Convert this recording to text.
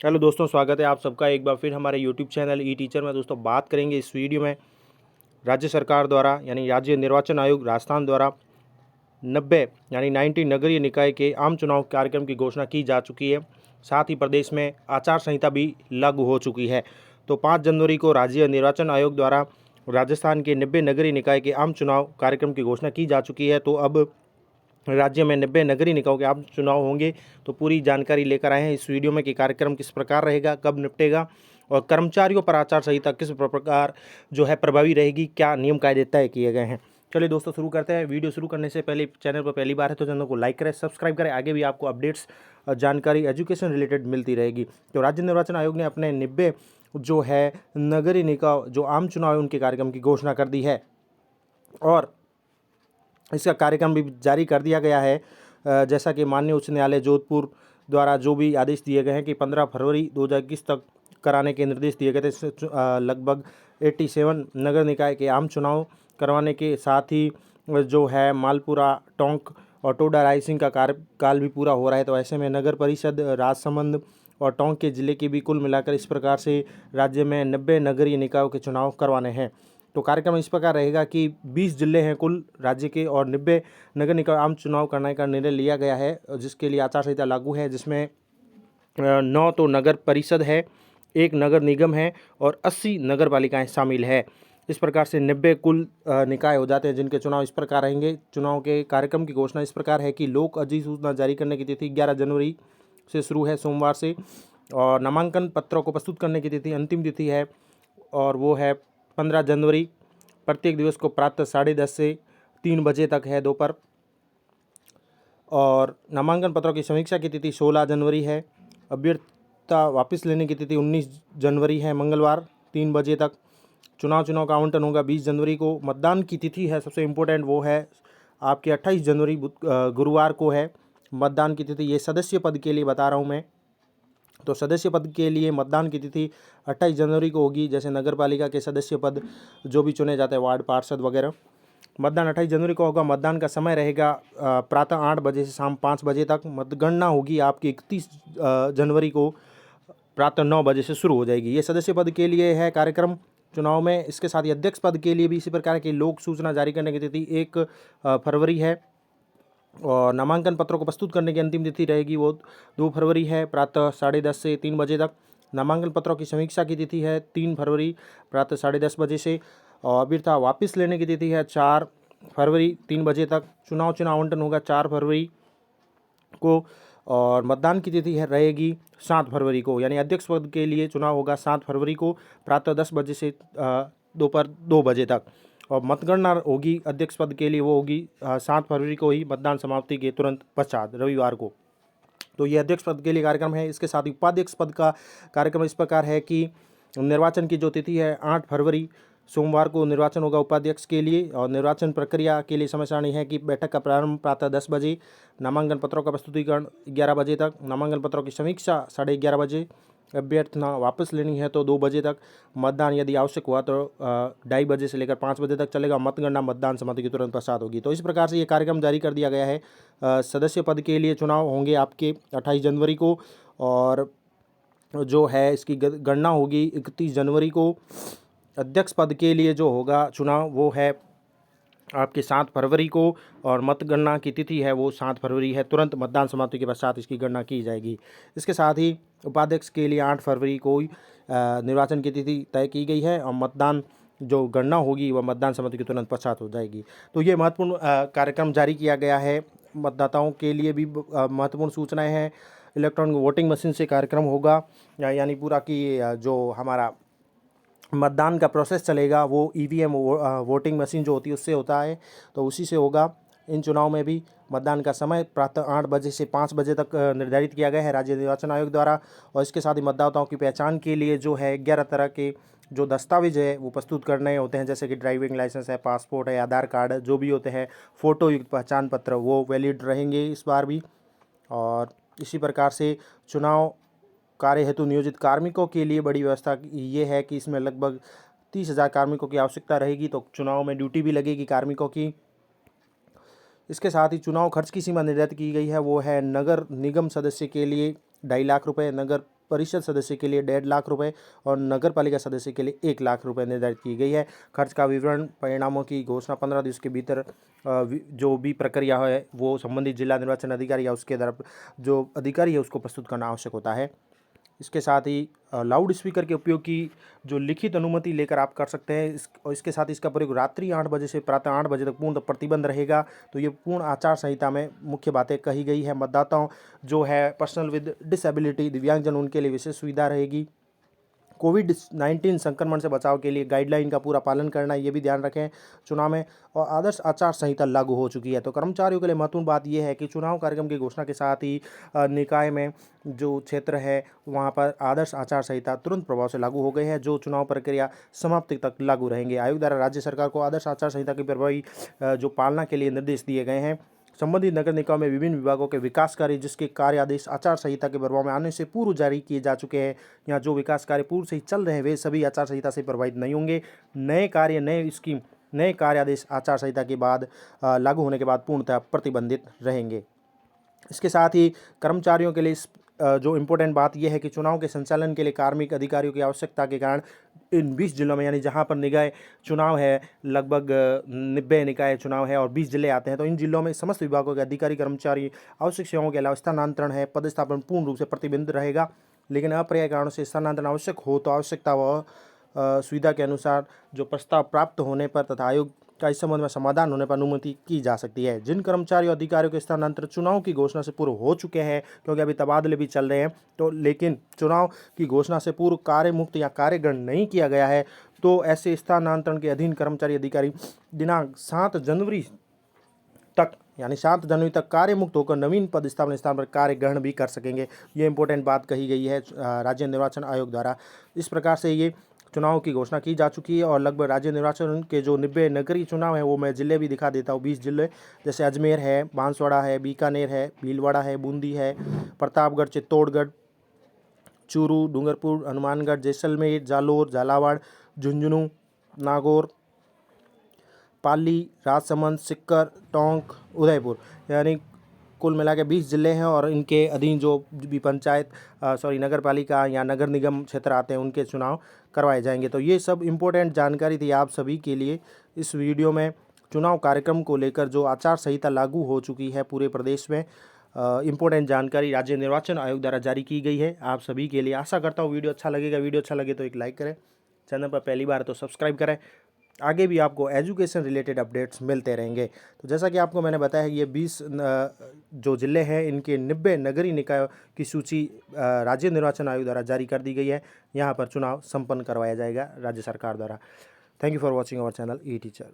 Hello दोस्तों, स्वागत है आप सबका एक बार फिर हमारे यूट्यूब चैनल ई टीचर में। दोस्तों बात करेंगे इस वीडियो में राज्य सरकार द्वारा यानी राज्य निर्वाचन आयोग राजस्थान द्वारा 90 यानी 90 नगरीय निकाय के आम चुनाव कार्यक्रम की घोषणा की जा चुकी है। साथ ही प्रदेश में आचार संहिता भी लागू हो चुकी है। तो 5 जनवरी को राज्य निर्वाचन आयोग द्वारा राजस्थान के 90 नगरीय निकाय के आम चुनाव कार्यक्रम की घोषणा की जा चुकी है। तो अब राज्य में 90 नगरीय निकायों के आम चुनाव होंगे। तो पूरी जानकारी लेकर आए हैं इस वीडियो में कि कार्यक्रम किस प्रकार रहेगा, कब निपटेगा और कर्मचारियों पर आचार संहिता किस प्रकार जो है प्रभावी रहेगी, क्या नियम कायदे तय किए गए हैं। चलिए दोस्तों शुरू करते हैं। वीडियो शुरू करने से पहले चैनल पर पहली बार है तो चैनल को लाइक करें, सब्सक्राइब करें। आगे भी आपको अपडेट्स जानकारी एजुकेशन रिलेटेड मिलती रहेगी। तो राज्य निर्वाचन आयोग ने अपने 90 जो है नगरीय निकाय जो आम चुनाव है उनके कार्यक्रम की घोषणा कर दी है और इसका कार्यक्रम भी जारी कर दिया गया है। जैसा कि माननीय उच्च न्यायालय जोधपुर द्वारा जो भी आदेश दिए गए हैं कि 15 फरवरी 2021 तक कराने के निर्देश दिए गए थे। लगभग 87 नगर निकाय के आम चुनाव करवाने के साथ ही जो है मालपुरा, टोंक और टोडा रायसिंह का कार्यकाल भी पूरा हो रहा है। तो ऐसे में नगर परिषद, राजसमंद और टोंक के ज़िले के भी कुल मिलाकर इस प्रकार से राज्य में 90 नगरीय निकायों के चुनाव करवाने हैं। तो कार्यक्रम इस प्रकार रहेगा कि 20 जिले हैं कुल राज्य के और 90 नगर निकाय आम चुनाव करने का निर्णय लिया गया है, जिसके लिए आचार संहिता लागू है, जिसमें 9 तो नगर परिषद है, 1 नगर निगम है और 80 नगर पालिकाएँ शामिल है। इस प्रकार से 90 कुल निकाय हो जाते हैं जिनके चुनाव इस प्रकार रहेंगे। चुनाव के कार्यक्रम की घोषणा इस प्रकार है कि लोक अधिसूचना जारी करने की तिथि 11 जनवरी से शुरू है, सोमवार से, और नामांकन पत्रों को प्रस्तुत करने की तिथि अंतिम तिथि है और वो है 15 जनवरी। प्रत्येक दिवस को प्रातः 10:30 से 3 बजे तक है दोपहर। और नामांकन पत्रों की समीक्षा की तिथि 16 जनवरी है। अभ्यर्थता वापस लेने की तिथि 19 जनवरी है, मंगलवार 3 बजे तक। चुनाव का आवंटन होगा 20 जनवरी को। मतदान की तिथि है सबसे इम्पोर्टेंट, वो है आपके 28 जनवरी गुरुवार को है मतदान की तिथि। ये सदस्य पद के लिए बता रहा हूँ मैं। तो सदस्य पद के लिए मतदान की तिथि 28 जनवरी को होगी। जैसे नगर पालिका के सदस्य पद जो भी चुने जाते हैं, वार्ड पार्षद वगैरह, मतदान 28 जनवरी को होगा। मतदान का समय रहेगा प्रातः 8 बजे से शाम 5 बजे तक। मतगणना होगी आपकी 31 जनवरी को प्रातः 9 बजे से शुरू हो जाएगी। ये सदस्य पद के लिए है कार्यक्रम चुनाव में। इसके साथ ही अध्यक्ष पद के लिए भी इसी प्रकार की लोक सूचना जारी करने की तिथि 1 फरवरी है और नामांकन पत्रों को प्रस्तुत करने की अंतिम तिथि रहेगी वो 2 फरवरी है, प्रातः 10:30 से 3 बजे तक। नामांकन पत्रों की समीक्षा की तिथि है 3 फरवरी प्रातः 10:30 बजे से और अभ्यर्थता वापस लेने की तिथि है 4 फरवरी 3 बजे तक। चुनाव आवंटन होगा 4 फरवरी को और मतदान की तिथि है रहेगी 7 फरवरी को। यानी अध्यक्ष पद के लिए चुनाव होगा 7 फरवरी को प्रातः 10 बजे से दोपहर 2 बजे तक। और मतगणना होगी अध्यक्ष पद के लिए, वो होगी 7 फरवरी को ही, मतदान समाप्ति के तुरंत पश्चात रविवार को। तो ये अध्यक्ष पद के लिए कार्यक्रम है। इसके साथ ही उपाध्यक्ष पद का कार्यक्रम इस प्रकार है कि निर्वाचन की जो तिथि है 8 फरवरी सोमवार को निर्वाचन होगा उपाध्यक्ष के लिए और निर्वाचन प्रक्रिया के लिए समय सारणी है कि बैठक का प्रारंभ प्रातः 10 बजे, नामांकन पत्रों का प्रस्तुतिकरण 11 बजे तक, नामांकन पत्रों की समीक्षा 11:30 बजे, अभ्यर्थना वापस लेनी है तो 2 बजे तक, मतदान यदि आवश्यक हुआ तो 2:30 बजे से लेकर 5 बजे तक चलेगा। मतगणना मतदान समाप्ति के तुरंत पश्चात होगी। तो इस प्रकार से ये कार्यक्रम जारी कर दिया गया है। सदस्य पद के लिए चुनाव होंगे आपके 28 जनवरी को और जो है इसकी गणना होगी 31 जनवरी को। अध्यक्ष पद के लिए जो होगा चुनाव वो है आपके 7 फरवरी को और मतगणना की तिथि है वो 7 फरवरी है। तुरंत मतदान समाप्ति के पश्चात इसकी गणना की जाएगी। इसके साथ ही उपाध्यक्ष के लिए 8 फरवरी को निर्वाचन की तिथि तय की गई है और मतदान जो गणना होगी वह मतदान समाप्ति के तुरंत पश्चात हो जाएगी। तो ये महत्वपूर्ण कार्यक्रम जारी किया गया है। मतदाताओं के लिए भी महत्वपूर्ण सूचनाएँ हैं। इलेक्ट्रॉनिक वोटिंग मशीन से कार्यक्रम होगा, यानी पूरा कि जो हमारा मतदान का प्रोसेस चलेगा वो ईवीएम वोटिंग मशीन जो होती है उससे होता है, तो उसी से होगा। इन चुनाव में भी मतदान का समय प्रातः 8 बजे से 5 बजे तक निर्धारित किया गया है राज्य निर्वाचन आयोग द्वारा। और इसके साथ ही मतदाताओं की पहचान के लिए जो है 11 तरह के जो दस्तावेज है वो प्रस्तुत करने होते हैं, जैसे कि ड्राइविंग लाइसेंस है, पासपोर्ट है, आधार कार्ड, जो भी होते हैं फ़ोटो युक्त पहचान पत्र, वो वैलिड रहेंगे इस बार भी। और इसी प्रकार से चुनाव कार्य हेतु नियोजित कार्मिकों के लिए बड़ी व्यवस्था ये है कि इसमें लगभग 30,000 कार्मिकों की आवश्यकता रहेगी। तो चुनाव में ड्यूटी भी लगेगी कार्मिकों की। इसके साथ ही चुनाव खर्च की सीमा निर्धारित की गई है, वो है नगर निगम सदस्य के लिए 2.5 लाख रुपए, नगर परिषद सदस्य के लिए 1.5 लाख रुपए और नगर पालिका सदस्य के लिए 1 लाख रुपए निर्धारित की गई है। खर्च का विवरण परिणामों की घोषणा 15 दिवस के भीतर जो भी प्रक्रिया है वो संबंधित जिला निर्वाचन अधिकारी या उसके द्वारा जो अधिकारी है उसको प्रस्तुत करना आवश्यक होता है। इसके साथ ही लाउड स्पीकर के उपयोग की जो लिखित अनुमति लेकर आप कर सकते हैं। और इसके साथ इसका प्रयोग रात्रि 8 बजे से प्रातः 8 बजे तक पूर्ण प्रतिबंध रहेगा। तो ये पूर्ण आचार संहिता में मुख्य बातें कही गई है। मतदाताओं जो है पर्सनल विद डिसेबिलिटी दिव्यांगजन उनके लिए विशेष सुविधा रहेगी। कोविड-19 संक्रमण से बचाव के लिए गाइडलाइन का पूरा पालन करना, ये भी ध्यान रखें चुनाव में। और आदर्श आचार संहिता लागू हो चुकी है। तो कर्मचारियों के लिए महत्वपूर्ण बात यह है कि चुनाव कार्यक्रम की घोषणा के साथ ही निकाय में जो क्षेत्र है वहाँ पर आदर्श आचार संहिता तुरंत प्रभाव से लागू हो गई है, जो चुनाव प्रक्रिया समाप्ति तक लागू रहेंगे। आयोग द्वारा राज्य सरकार को आदर्श आचार संहिता की प्रभावी जो पालना के लिए निर्देश दिए गए हैं। संबंधित नगर निकायों में विभिन्न विभागों के विकास कार्य जिसके कार्य आदेश आचार संहिता के प्रभाव में आने से पूर्व जारी किए जा चुके हैं या जो विकास कार्य पूर्व से ही चल रहे हैं वे सभी आचार संहिता से प्रभावित नहीं होंगे। नए कार्य नए स्कीम नए कार्य आदेश आचार संहिता के बाद लागू होने के बाद पूर्णतः प्रतिबंधित रहेंगे। इसके साथ ही कर्मचारियों के लिए जो इम्पोर्टेंट बात यह है कि चुनाव के संचालन के लिए कार्मिक अधिकारियों की आवश्यकता के कारण इन 20 जिलों में यानी जहां पर निकाय चुनाव है लगभग 90 निकाय चुनाव है और 20 जिले आते हैं, तो इन जिलों में समस्त विभागों के अधिकारी कर्मचारी आवश्यक सेवाओं के अलावा स्थानांतरण है पदस्थापन पूर्ण रूप से प्रतिबंधित रहेगा। लेकिन अपर्यायी कारणों से स्थानांतरण आवश्यक हो तो आवश्यकता व सुविधा के अनुसार जो प्रस्ताव प्राप्त होने पर तथा आयोग का इस संबंध में समाधान होने पर अनुमति की जा सकती है। जिन कर्मचारियों अधिकारियों के स्थानांतरण चुनाव की घोषणा से पूर्व हो चुके हैं, क्योंकि अभी तबादले भी चल रहे हैं, तो लेकिन चुनाव की घोषणा से पूर्व कार्य मुक्त या कार्य ग्रहण नहीं किया गया है, तो ऐसे स्थानांतरण के अधीन कर्मचारी अधिकारी दिनांक 7 जनवरी तक यानी 7 जनवरी तक कार्य मुक्त होकर नवीन पदस्थापन स्थान पर कार्य ग्रहण भी कर सकेंगे। ये इंपॉर्टेंट बात कही गई है राज्य निर्वाचन आयोग द्वारा। इस प्रकार से ये चुनाव की घोषणा की जा चुकी है और लगभग राज्य निर्वाचन के जो 90 नगरीय चुनाव है वो मैं जिले भी दिखा देता हूँ। 20 जिले जैसे अजमेर है, बांसवाड़ा है, बीकानेर है, भीलवाड़ा है, बूंदी है, प्रतापगढ़, चित्तौड़गढ़, चूरू, डूंगरपुर, हनुमानगढ़, जैसलमेर, जालोर, झालावाड़, झुंझुनू, नागौर, पाली, राजसमंद, सिक्कर, टोंक, उदयपुर, यानी कुल मिला के 20 जिले हैं और इनके अधीन जो भी पंचायत नगर पालिका या नगर निगम क्षेत्र आते हैं उनके चुनाव करवाए जाएंगे। तो ये सब इम्पोर्टेंट जानकारी थी आप सभी के लिए इस वीडियो में चुनाव कार्यक्रम को लेकर जो आचार संहिता लागू हो चुकी है पूरे प्रदेश में। इम्पोर्टेंट जानकारी राज्य निर्वाचन आयोग द्वारा जारी की गई है आप सभी के लिए। आशा करता हूँ वीडियो अच्छा लगेगा। वीडियो अच्छा लगे तो एक लाइक करें, चैनल पर पहली बार तो सब्सक्राइब करें। आगे भी आपको एजुकेशन रिलेटेड अपडेट्स मिलते रहेंगे। तो जैसा कि आपको मैंने बताया ये 20 जो ज़िले हैं इनके 90 नगरीय निकायों की सूची राज्य निर्वाचन आयोग द्वारा जारी कर दी गई है। यहाँ पर चुनाव संपन्न करवाया जाएगा राज्य सरकार द्वारा। Thank you for watching our channel E teacher.